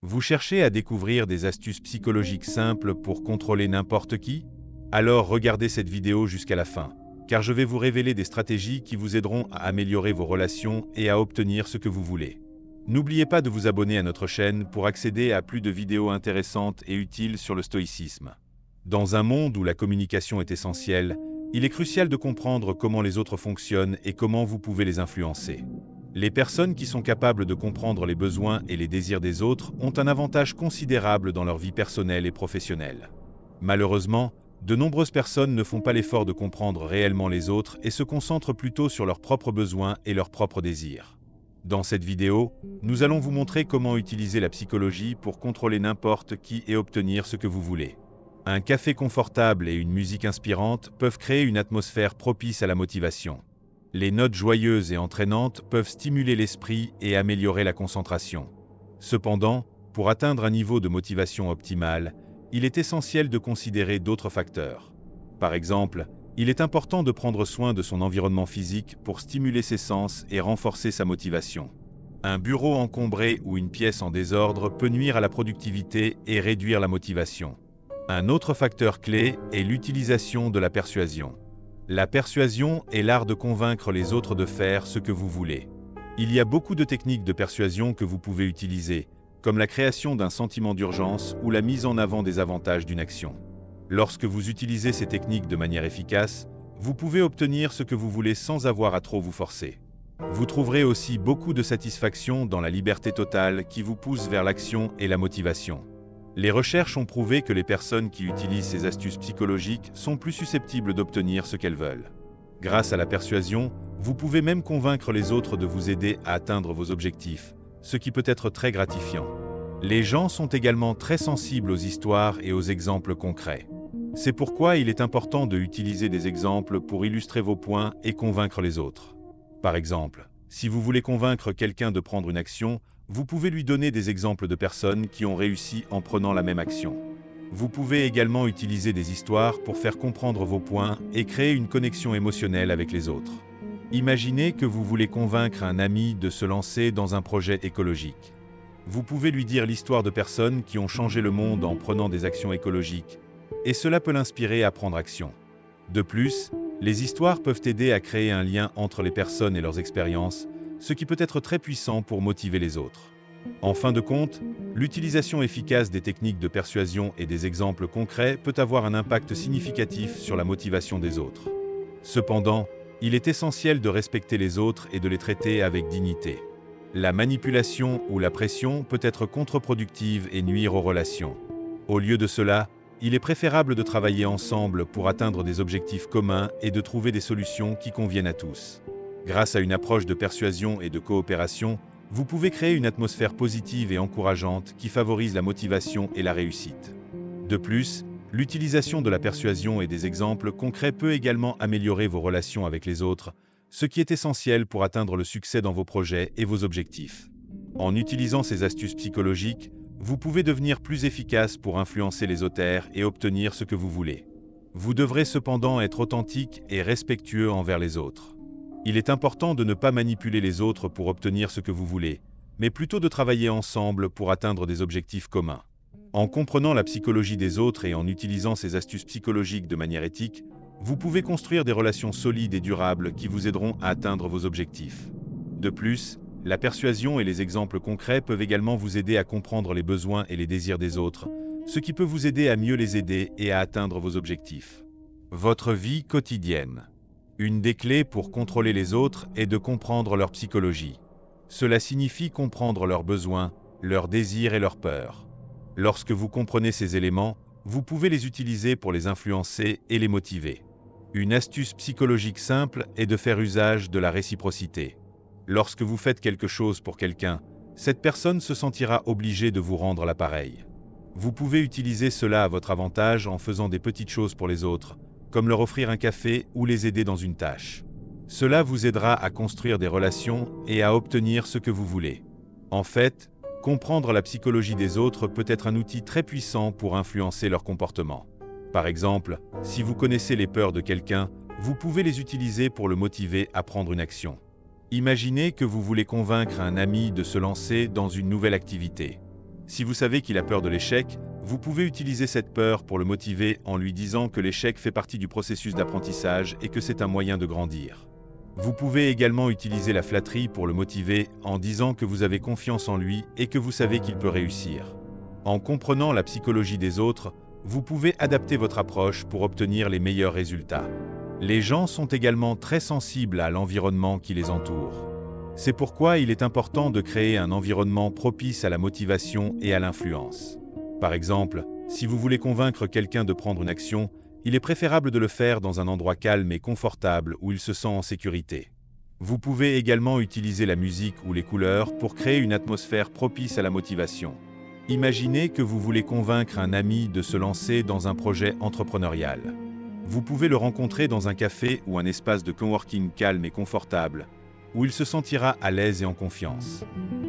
Vous cherchez à découvrir des astuces psychologiques simples pour contrôler n'importe qui? Alors regardez cette vidéo jusqu'à la fin, car je vais vous révéler des stratégies qui vous aideront à améliorer vos relations et à obtenir ce que vous voulez. N'oubliez pas de vous abonner à notre chaîne pour accéder à plus de vidéos intéressantes et utiles sur le stoïcisme. Dans un monde où la communication est essentielle, il est crucial de comprendre comment les autres fonctionnent et comment vous pouvez les influencer. Les personnes qui sont capables de comprendre les besoins et les désirs des autres ont un avantage considérable dans leur vie personnelle et professionnelle. Malheureusement, de nombreuses personnes ne font pas l'effort de comprendre réellement les autres et se concentrent plutôt sur leurs propres besoins et leurs propres désirs. Dans cette vidéo, nous allons vous montrer comment utiliser la psychologie pour contrôler n'importe qui et obtenir ce que vous voulez. Un café confortable et une musique inspirante peuvent créer une atmosphère propice à la motivation. Les notes joyeuses et entraînantes peuvent stimuler l'esprit et améliorer la concentration. Cependant, pour atteindre un niveau de motivation optimal, il est essentiel de considérer d'autres facteurs. Par exemple, il est important de prendre soin de son environnement physique pour stimuler ses sens et renforcer sa motivation. Un bureau encombré ou une pièce en désordre peut nuire à la productivité et réduire la motivation. Un autre facteur clé est l'utilisation de la persuasion. La persuasion est l'art de convaincre les autres de faire ce que vous voulez. Il y a beaucoup de techniques de persuasion que vous pouvez utiliser, comme la création d'un sentiment d'urgence ou la mise en avant des avantages d'une action. Lorsque vous utilisez ces techniques de manière efficace, vous pouvez obtenir ce que vous voulez sans avoir à trop vous forcer. Vous trouverez aussi beaucoup de satisfaction dans la liberté totale qui vous pousse vers l'action et la motivation. Les recherches ont prouvé que les personnes qui utilisent ces astuces psychologiques sont plus susceptibles d'obtenir ce qu'elles veulent. Grâce à la persuasion, vous pouvez même convaincre les autres de vous aider à atteindre vos objectifs, ce qui peut être très gratifiant. Les gens sont également très sensibles aux histoires et aux exemples concrets. C'est pourquoi il est important de utiliser des exemples pour illustrer vos points et convaincre les autres. Par exemple, si vous voulez convaincre quelqu'un de prendre une action, vous pouvez lui donner des exemples de personnes qui ont réussi en prenant la même action. Vous pouvez également utiliser des histoires pour faire comprendre vos points et créer une connexion émotionnelle avec les autres. Imaginez que vous voulez convaincre un ami de se lancer dans un projet écologique. Vous pouvez lui dire l'histoire de personnes qui ont changé le monde en prenant des actions écologiques, et cela peut l'inspirer à prendre action. De plus, les histoires peuvent aider à créer un lien entre les personnes et leurs expériences, ce qui peut être très puissant pour motiver les autres. En fin de compte, l'utilisation efficace des techniques de persuasion et des exemples concrets peut avoir un impact significatif sur la motivation des autres. Cependant, il est essentiel de respecter les autres et de les traiter avec dignité. La manipulation ou la pression peut être contre-productive et nuire aux relations. Au lieu de cela, il est préférable de travailler ensemble pour atteindre des objectifs communs et de trouver des solutions qui conviennent à tous. Grâce à une approche de persuasion et de coopération, vous pouvez créer une atmosphère positive et encourageante qui favorise la motivation et la réussite. De plus, l'utilisation de la persuasion et des exemples concrets peut également améliorer vos relations avec les autres, ce qui est essentiel pour atteindre le succès dans vos projets et vos objectifs. En utilisant ces astuces psychologiques, vous pouvez devenir plus efficace pour influencer les autres et obtenir ce que vous voulez. Vous devrez cependant être authentique et respectueux envers les autres. Il est important de ne pas manipuler les autres pour obtenir ce que vous voulez, mais plutôt de travailler ensemble pour atteindre des objectifs communs. En comprenant la psychologie des autres et en utilisant ces astuces psychologiques de manière éthique, vous pouvez construire des relations solides et durables qui vous aideront à atteindre vos objectifs. De plus, la persuasion et les exemples concrets peuvent également vous aider à comprendre les besoins et les désirs des autres, ce qui peut vous aider à mieux les aider et à atteindre vos objectifs. Votre vie quotidienne. Une des clés pour contrôler les autres est de comprendre leur psychologie. Cela signifie comprendre leurs besoins, leurs désirs et leurs peurs. Lorsque vous comprenez ces éléments, vous pouvez les utiliser pour les influencer et les motiver. Une astuce psychologique simple est de faire usage de la réciprocité. Lorsque vous faites quelque chose pour quelqu'un, cette personne se sentira obligée de vous rendre l'appareil. Vous pouvez utiliser cela à votre avantage en faisant des petites choses pour les autres, comme leur offrir un café ou les aider dans une tâche. Cela vous aidera à construire des relations et à obtenir ce que vous voulez. En fait, comprendre la psychologie des autres peut être un outil très puissant pour influencer leur comportement. Par exemple, si vous connaissez les peurs de quelqu'un, vous pouvez les utiliser pour le motiver à prendre une action. Imaginez que vous voulez convaincre un ami de se lancer dans une nouvelle activité. Si vous savez qu'il a peur de l'échec, vous pouvez utiliser cette peur pour le motiver en lui disant que l'échec fait partie du processus d'apprentissage et que c'est un moyen de grandir. Vous pouvez également utiliser la flatterie pour le motiver en disant que vous avez confiance en lui et que vous savez qu'il peut réussir. En comprenant la psychologie des autres, vous pouvez adapter votre approche pour obtenir les meilleurs résultats. Les gens sont également très sensibles à l'environnement qui les entoure. C'est pourquoi il est important de créer un environnement propice à la motivation et à l'influence. Par exemple, si vous voulez convaincre quelqu'un de prendre une action, il est préférable de le faire dans un endroit calme et confortable où il se sent en sécurité. Vous pouvez également utiliser la musique ou les couleurs pour créer une atmosphère propice à la motivation. Imaginez que vous voulez convaincre un ami de se lancer dans un projet entrepreneurial. Vous pouvez le rencontrer dans un café ou un espace de coworking calme et confortable, où il se sentira à l'aise et en confiance.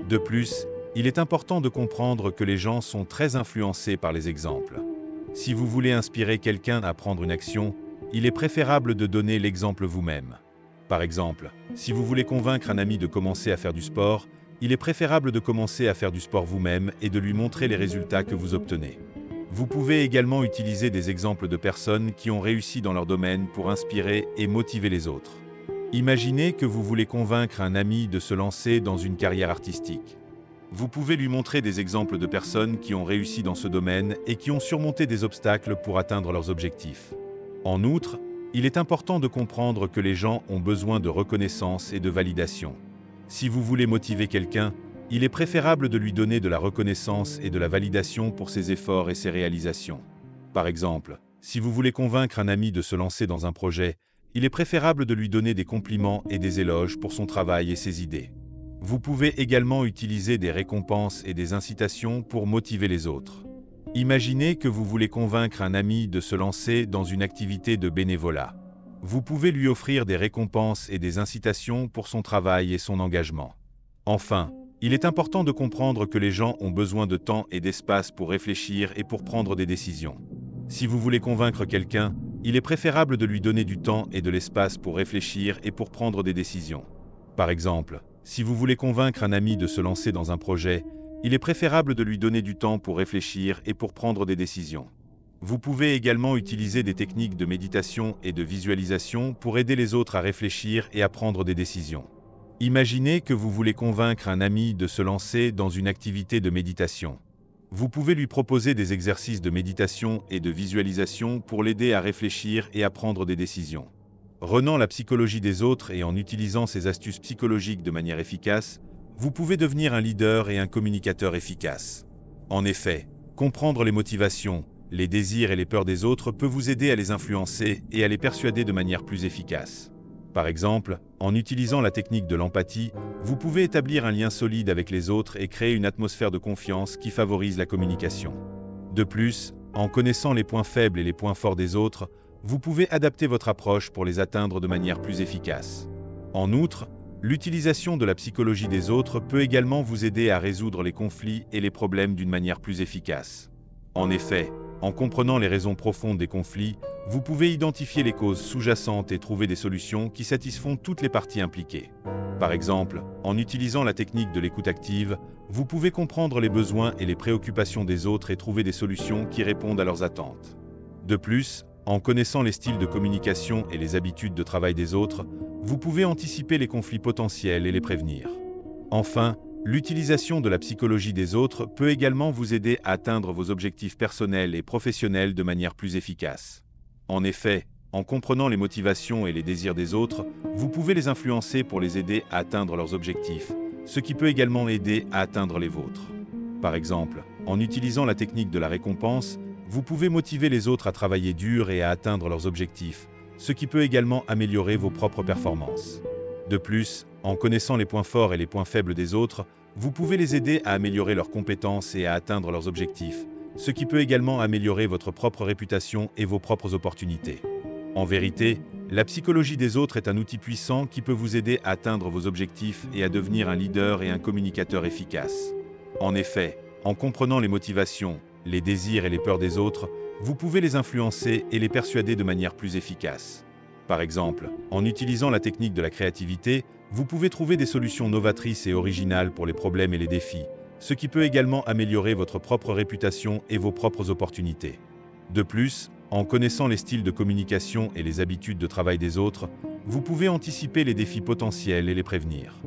De plus, il est important de comprendre que les gens sont très influencés par les exemples. Si vous voulez inspirer quelqu'un à prendre une action, il est préférable de donner l'exemple vous-même. Par exemple, si vous voulez convaincre un ami de commencer à faire du sport, il est préférable de commencer à faire du sport vous-même et de lui montrer les résultats que vous obtenez. Vous pouvez également utiliser des exemples de personnes qui ont réussi dans leur domaine pour inspirer et motiver les autres. Imaginez que vous voulez convaincre un ami de se lancer dans une carrière artistique. Vous pouvez lui montrer des exemples de personnes qui ont réussi dans ce domaine et qui ont surmonté des obstacles pour atteindre leurs objectifs. En outre, il est important de comprendre que les gens ont besoin de reconnaissance et de validation. Si vous voulez motiver quelqu'un, il est préférable de lui donner de la reconnaissance et de la validation pour ses efforts et ses réalisations. Par exemple, si vous voulez convaincre un ami de se lancer dans un projet, il est préférable de lui donner des compliments et des éloges pour son travail et ses idées. Vous pouvez également utiliser des récompenses et des incitations pour motiver les autres. Imaginez que vous voulez convaincre un ami de se lancer dans une activité de bénévolat. Vous pouvez lui offrir des récompenses et des incitations pour son travail et son engagement. Enfin, il est important de comprendre que les gens ont besoin de temps et d'espace pour réfléchir et pour prendre des décisions. Si vous voulez convaincre quelqu'un, il est préférable de lui donner du temps et de l'espace pour réfléchir et pour prendre des décisions. Par exemple, si vous voulez convaincre un ami de se lancer dans un projet, il est préférable de lui donner du temps pour réfléchir et pour prendre des décisions. Vous pouvez également utiliser des techniques de méditation et de visualisation pour aider les autres à réfléchir et à prendre des décisions. Imaginez que vous voulez convaincre un ami de se lancer dans une activité de méditation. Vous pouvez lui proposer des exercices de méditation et de visualisation pour l'aider à réfléchir et à prendre des décisions. Renant la psychologie des autres et en utilisant ces astuces psychologiques de manière efficace, vous pouvez devenir un leader et un communicateur efficace. En effet, comprendre les motivations, les désirs et les peurs des autres peut vous aider à les influencer et à les persuader de manière plus efficace. Par exemple, en utilisant la technique de l'empathie, vous pouvez établir un lien solide avec les autres et créer une atmosphère de confiance qui favorise la communication. De plus, en connaissant les points faibles et les points forts des autres, vous pouvez adapter votre approche pour les atteindre de manière plus efficace. En outre, l'utilisation de la psychologie des autres peut également vous aider à résoudre les conflits et les problèmes d'une manière plus efficace. En effet, en comprenant les raisons profondes des conflits, vous pouvez identifier les causes sous-jacentes et trouver des solutions qui satisfont toutes les parties impliquées. Par exemple, en utilisant la technique de l'écoute active, vous pouvez comprendre les besoins et les préoccupations des autres et trouver des solutions qui répondent à leurs attentes. De plus, en connaissant les styles de communication et les habitudes de travail des autres, vous pouvez anticiper les conflits potentiels et les prévenir. Enfin, l'utilisation de la psychologie des autres peut également vous aider à atteindre vos objectifs personnels et professionnels de manière plus efficace. En effet, en comprenant les motivations et les désirs des autres, vous pouvez les influencer pour les aider à atteindre leurs objectifs, ce qui peut également aider à atteindre les vôtres. Par exemple, en utilisant la technique de la récompense, vous pouvez motiver les autres à travailler dur et à atteindre leurs objectifs, ce qui peut également améliorer vos propres performances. De plus, en connaissant les points forts et les points faibles des autres, vous pouvez les aider à améliorer leurs compétences et à atteindre leurs objectifs, ce qui peut également améliorer votre propre réputation et vos propres opportunités. En vérité, la psychologie des autres est un outil puissant qui peut vous aider à atteindre vos objectifs et à devenir un leader et un communicateur efficace. En effet, en comprenant les motivations, les désirs et les peurs des autres, vous pouvez les influencer et les persuader de manière plus efficace. Par exemple, en utilisant la technique de la créativité, vous pouvez trouver des solutions novatrices et originales pour les problèmes et les défis, ce qui peut également améliorer votre propre réputation et vos propres opportunités. De plus, en connaissant les styles de communication et les habitudes de travail des autres, vous pouvez anticiper les défis potentiels et les prévenir.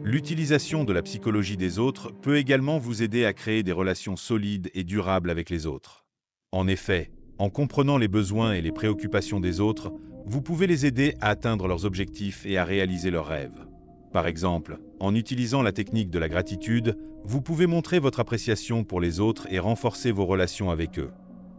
L'utilisation de la psychologie des autres peut également vous aider à créer des relations solides et durables avec les autres. En effet, en comprenant les besoins et les préoccupations des autres, vous pouvez les aider à atteindre leurs objectifs et à réaliser leurs rêves. Par exemple, en utilisant la technique de la gratitude, vous pouvez montrer votre appréciation pour les autres et renforcer vos relations avec eux.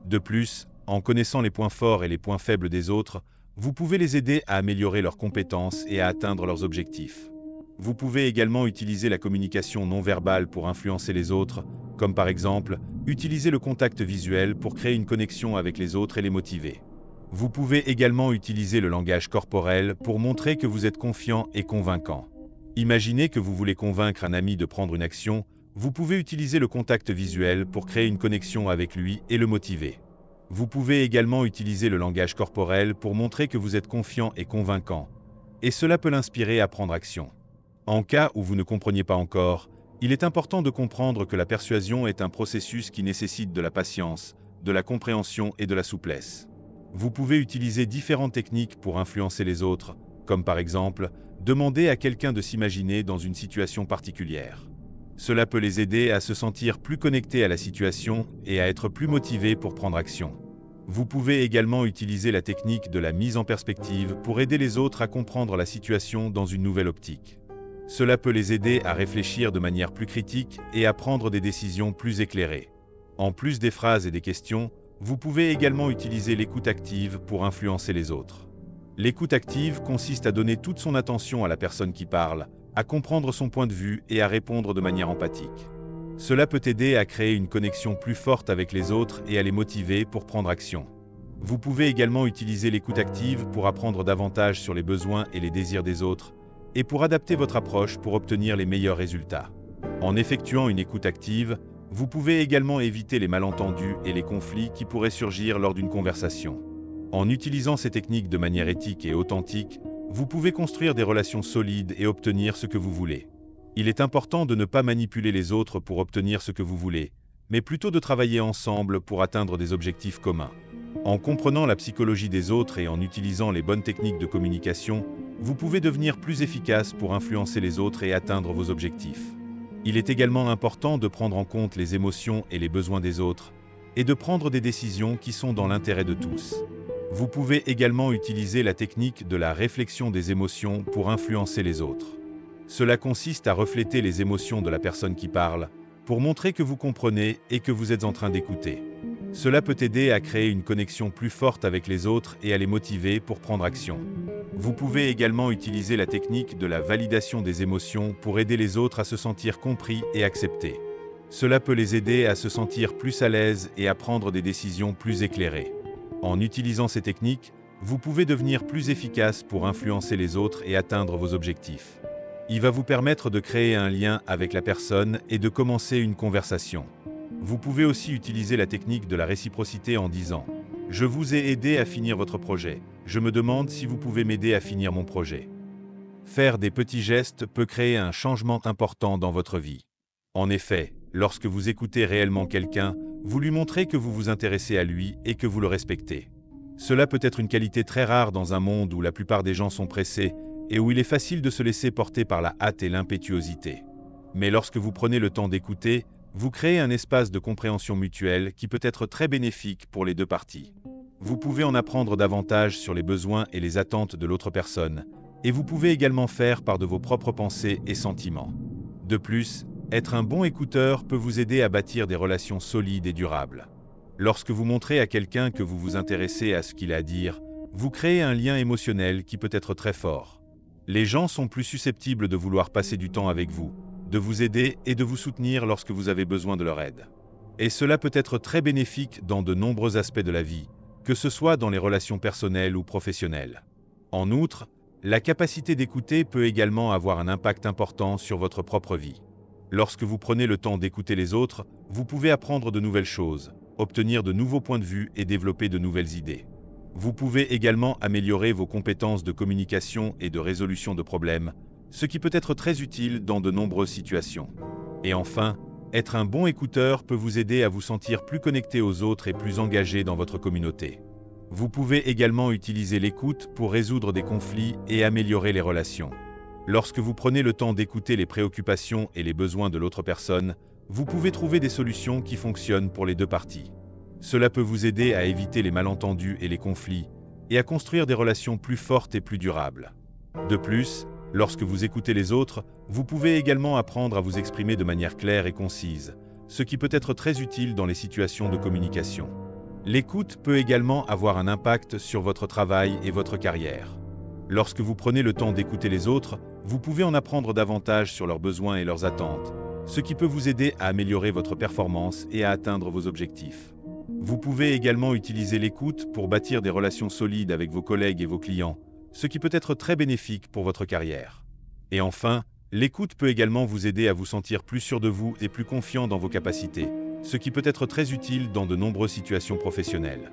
De plus, en connaissant les points forts et les points faibles des autres, vous pouvez les aider à améliorer leurs compétences et à atteindre leurs objectifs. Vous pouvez également utiliser la communication non verbale pour influencer les autres, comme par exemple, utiliser le contact visuel pour créer une connexion avec les autres et les motiver. Vous pouvez également utiliser le langage corporel pour montrer que vous êtes confiant et convaincant. Imaginez que vous voulez convaincre un ami de prendre une action, vous pouvez utiliser le contact visuel pour créer une connexion avec lui et le motiver. Vous pouvez également utiliser le langage corporel pour montrer que vous êtes confiant et convaincant, et cela peut l'inspirer à prendre action. En cas où vous ne compreniez pas encore, il est important de comprendre que la persuasion est un processus qui nécessite de la patience, de la compréhension et de la souplesse. Vous pouvez utiliser différentes techniques pour influencer les autres, comme par exemple, demander à quelqu'un de s'imaginer dans une situation particulière. Cela peut les aider à se sentir plus connectés à la situation et à être plus motivés pour prendre action. Vous pouvez également utiliser la technique de la mise en perspective pour aider les autres à comprendre la situation dans une nouvelle optique. Cela peut les aider à réfléchir de manière plus critique et à prendre des décisions plus éclairées. En plus des phrases et des questions, vous pouvez également utiliser l'écoute active pour influencer les autres. L'écoute active consiste à donner toute son attention à la personne qui parle, à comprendre son point de vue et à répondre de manière empathique. Cela peut aider à créer une connexion plus forte avec les autres et à les motiver pour prendre action. Vous pouvez également utiliser l'écoute active pour apprendre davantage sur les besoins et les désirs des autres, et pour adapter votre approche pour obtenir les meilleurs résultats. En effectuant une écoute active, vous pouvez également éviter les malentendus et les conflits qui pourraient surgir lors d'une conversation. En utilisant ces techniques de manière éthique et authentique, vous pouvez construire des relations solides et obtenir ce que vous voulez. Il est important de ne pas manipuler les autres pour obtenir ce que vous voulez, mais plutôt de travailler ensemble pour atteindre des objectifs communs. En comprenant la psychologie des autres et en utilisant les bonnes techniques de communication, vous pouvez devenir plus efficace pour influencer les autres et atteindre vos objectifs. Il est également important de prendre en compte les émotions et les besoins des autres, et de prendre des décisions qui sont dans l'intérêt de tous. Vous pouvez également utiliser la technique de la réflexion des émotions pour influencer les autres. Cela consiste à refléter les émotions de la personne qui parle, pour montrer que vous comprenez et que vous êtes en train d'écouter. Cela peut aider à créer une connexion plus forte avec les autres et à les motiver pour prendre action. Vous pouvez également utiliser la technique de la validation des émotions pour aider les autres à se sentir compris et acceptés. Cela peut les aider à se sentir plus à l'aise et à prendre des décisions plus éclairées. En utilisant ces techniques, vous pouvez devenir plus efficace pour influencer les autres et atteindre vos objectifs. Il va vous permettre de créer un lien avec la personne et de commencer une conversation. Vous pouvez aussi utiliser la technique de la réciprocité en disant « Je vous ai aidé à finir votre projet. Je me demande si vous pouvez m'aider à finir mon projet. » Faire des petits gestes peut créer un changement important dans votre vie. En effet, lorsque vous écoutez réellement quelqu'un, vous lui montrez que vous vous intéressez à lui et que vous le respectez. Cela peut être une qualité très rare dans un monde où la plupart des gens sont pressés et où il est facile de se laisser porter par la hâte et l'impétuosité. Mais lorsque vous prenez le temps d'écouter, vous créez un espace de compréhension mutuelle qui peut être très bénéfique pour les deux parties. Vous pouvez en apprendre davantage sur les besoins et les attentes de l'autre personne, et vous pouvez également faire part de vos propres pensées et sentiments. De plus, être un bon écouteur peut vous aider à bâtir des relations solides et durables. Lorsque vous montrez à quelqu'un que vous vous intéressez à ce qu'il a à dire, vous créez un lien émotionnel qui peut être très fort. Les gens sont plus susceptibles de vouloir passer du temps avec vous, de vous aider et de vous soutenir lorsque vous avez besoin de leur aide. Et cela peut être très bénéfique dans de nombreux aspects de la vie, que ce soit dans les relations personnelles ou professionnelles. En outre, la capacité d'écouter peut également avoir un impact important sur votre propre vie. Lorsque vous prenez le temps d'écouter les autres, vous pouvez apprendre de nouvelles choses, obtenir de nouveaux points de vue et développer de nouvelles idées. Vous pouvez également améliorer vos compétences de communication et de résolution de problèmes, ce qui peut être très utile dans de nombreuses situations. Et enfin, Être un bon écouteur peut vous aider à vous sentir plus connecté aux autres et plus engagé dans votre communauté. Vous pouvez également utiliser l'écoute pour résoudre des conflits et améliorer les relations. Lorsque vous prenez le temps d'écouter les préoccupations et les besoins de l'autre personne, vous pouvez trouver des solutions qui fonctionnent pour les deux parties. Cela peut vous aider à éviter les malentendus et les conflits, et à construire des relations plus fortes et plus durables. De plus, lorsque vous écoutez les autres, vous pouvez également apprendre à vous exprimer de manière claire et concise, ce qui peut être très utile dans les situations de communication. L'écoute peut également avoir un impact sur votre travail et votre carrière. Lorsque vous prenez le temps d'écouter les autres, vous pouvez en apprendre davantage sur leurs besoins et leurs attentes, ce qui peut vous aider à améliorer votre performance et à atteindre vos objectifs. Vous pouvez également utiliser l'écoute pour bâtir des relations solides avec vos collègues et vos clients, ce qui peut être très bénéfique pour votre carrière. Et enfin, l'écoute peut également vous aider à vous sentir plus sûr de vous et plus confiant dans vos capacités, ce qui peut être très utile dans de nombreuses situations professionnelles.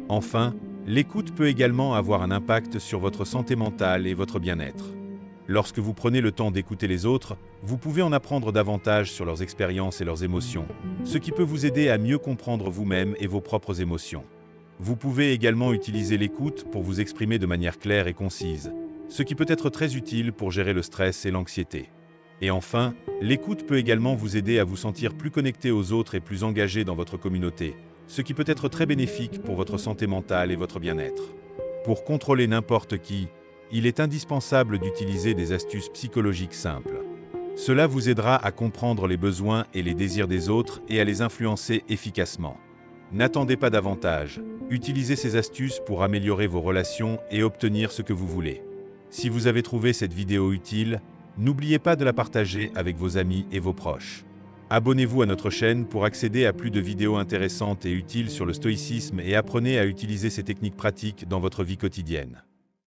Enfin, l'écoute peut également avoir un impact sur votre santé mentale et votre bien-être. Lorsque vous prenez le temps d'écouter les autres, vous pouvez en apprendre davantage sur leurs expériences et leurs émotions, ce qui peut vous aider à mieux comprendre vous-même et vos propres émotions. Vous pouvez également utiliser l'écoute pour vous exprimer de manière claire et concise, ce qui peut être très utile pour gérer le stress et l'anxiété. Et enfin, l'écoute peut également vous aider à vous sentir plus connecté aux autres et plus engagé dans votre communauté, ce qui peut être très bénéfique pour votre santé mentale et votre bien-être. Pour contrôler n'importe qui, il est indispensable d'utiliser des astuces psychologiques simples. Cela vous aidera à comprendre les besoins et les désirs des autres et à les influencer efficacement. N'attendez pas davantage, utilisez ces astuces pour améliorer vos relations et obtenir ce que vous voulez. Si vous avez trouvé cette vidéo utile, n'oubliez pas de la partager avec vos amis et vos proches. Abonnez-vous à notre chaîne pour accéder à plus de vidéos intéressantes et utiles sur le stoïcisme et apprenez à utiliser ces techniques pratiques dans votre vie quotidienne.